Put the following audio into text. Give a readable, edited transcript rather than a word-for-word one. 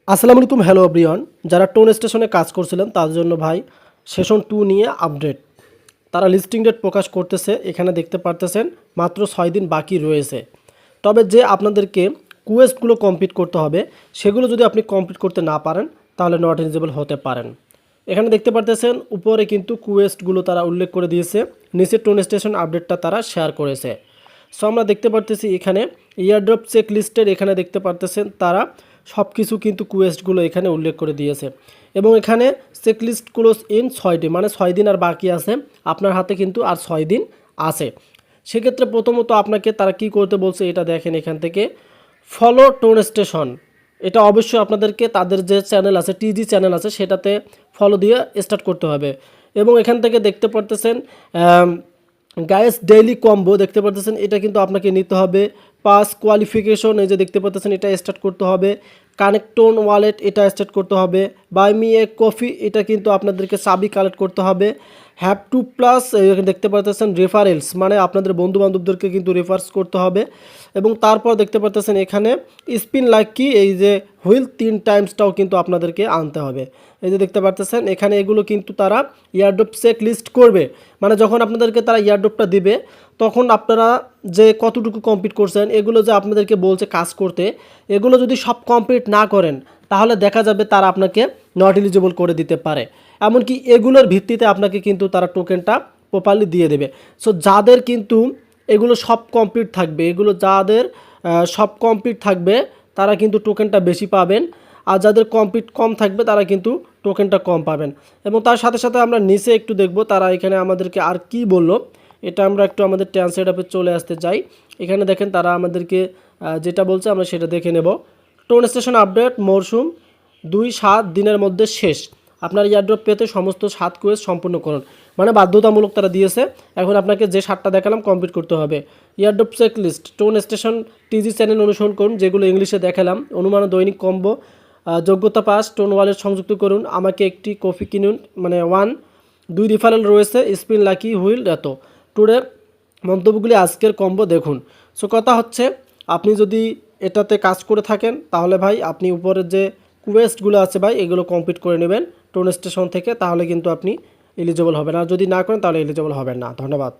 আসসালামু আলাইকুম, hello everyone. যারা টোন স্টেশনে কাজ করছিলেন তাদের জন্য ভাই সেশন 2 নিয়ে আপডেট। তারা লিস্টিং ডেট প্রকাশ করতেছে, এখানে দেখতে পারতেছেন মাত্র 6 দিন বাকি রয়েছে। তবে যে আপনাদেরকে কুয়েস্টগুলো কমপ্লিট করতে হবে, সেগুলো যদি আপনি কমপ্লিট করতে না পারেন তাহলে নট এলিজিবল হতে পারেন। এখানে দেখতে পারতেছেন উপরে কিন্তু কুয়েস্টগুলো তারা উল্লেখ করে দিয়েছে, নিচে টোন স্টেশন আপডেটটা তারা শেয়ার করেছে। সো আমরা দেখতে পারতেছি এখানে ইয়ারড্রপ চেক লিস্টের এখানে দেখতে পারতেছেন তারা সব কিছু কিন্তু কুয়েস্টগুলো এখানে উল্লেখ করে দিয়েছে এবং এখানে চেক লিস্ট ক্লোজ ইন 6 দিন, মানে 6 দিন আর বাকি আছে, আপনার হাতে কিন্তু আর 6 দিন আছে। সেক্ষেত্রে প্রথমত আপনাকে তারা কি করতে বলছে এটা দেখেন, এখান থেকে ফলো টোন স্টেশন, এটা অবশ্যই আপনাদেরকে তাদের যে চ্যানেল আছে, টিজি চ্যানেল আছে, সেটাতে ফলো দিয়ে স্টার্ট করতে হবে। এবং এখান থেকে দেখতে পারতেছেন গাইস ডেইলি কম্বো দেখতে পারতেছেন, এটা কিন্তু আপনাকে নিতে হবে। পাস কোয়ালিফিকেশন এই যে দেখতে পাচ্ছেন, এটা স্টার্ট করতে হবে। কানেক্টন ওয়ালেট এটা স্টার্ট করতে হবে। বাই মি এ কফি এটা কিন্তু আপনাদেরকে চাবি কালেক্ট করতে হবে। হ্যাভ টু প্লাস দেখতে পাচ্ছেন রেফারেলস, মানে আপনাদের বন্ধু বান্ধবদেরকে কিন্তু রেফারেন্স করতে হবে। এবং তারপর দেখতে পাচ্ছেন এখানে স্পিন লাইক কি এই যে হুইল 3 টাইমসটাও কিন্তু আপনাদেরকে আনতে হবে। এই যে দেখতে পাচ্ছেন এখানে এগুলো কিন্তু তারা ইয়ারড্রপ চেক লিস্ট করবে, মানে যখন আপনাদেরকে তারা ইয়ারড্রপটা দিবে তখন আপনারা যে কতটুকু কমপ্লিট করছেন, এগুলো যে আপনাদেরকে বলছে কাজ করতে, এগুলো যদি সব কমপ্লিট না করেন তাহলে দেখা যাবে তারা আপনাকে নট এলিজিবল করে দিতে পারে। এমনকি এগুলোর ভিত্তিতে আপনাকে কিন্তু তারা টোকেনটা প্রপারলি দিয়ে দেবে। সো যাদের কিন্তু এগুলো সব কমপ্লিট থাকবে, এগুলো যাদের সব কমপ্লিট থাকবে তারা কিন্তু টোকেনটা বেশি পাবেন, আর যাদের কমপ্লিট কম থাকবে তারা কিন্তু টোকেনটা কম পাবেন। এবং তার সাথে সাথে আমরা নিচে একটু দেখব তারা এখানে আমাদেরকে আর কি বললো, এটা আমরা একটু আমাদের ট্যান সেটআপে চলে আসতে চাই। এখানে দেখেন তারা আমাদেরকে যেটা বলছে আমরা সেটা দেখে নেব। টোন স্টেশন আপডেট মরশুম 2-7 দিনের মধ্যে শেষ, আপনার ইয়ারড্রপ পেতে সমস্ত 7 কোয়েস্ট সম্পূর্ণ করুন, মানে বাধ্যতামূলক তারা দিয়েছে। এখন আপনাকে যে 7টা দেখালাম কমপ্লিট করতে হবে। ইয়ারড্রপ চেক লিস্ট টোন স্টেশন টিজি চ্যানেল অনুসরণ করুন, যেগুলো ইংলিশে দেখালাম। অনুমান দৈনিক কম্বো, যোগ্যতা পাস, টোন ওয়ালেট সংযুক্ত করুন, আমাকে একটি কফি কিনুন, মানে 2 রিফারেল রয়েছে, স্পিন লাকি হুইল এত টুডে মন্তব্যগুলি আজকের কম্বো দেখুন। সো কথা হচ্ছে আপনি যদি এটাতে কাজ করে থাকেন তাহলে ভাই আপনি উপরের যে কুয়েস্টগুলো আছে ভাই এগুলো কমপ্লিট করে নেবেন টোন স্টেশন থেকে, তাহলে কিন্তু আপনি এলিজিবল হবেন, আর যদি না করেন তাহলে এলিজিবল হবেন না। ধন্যবাদ।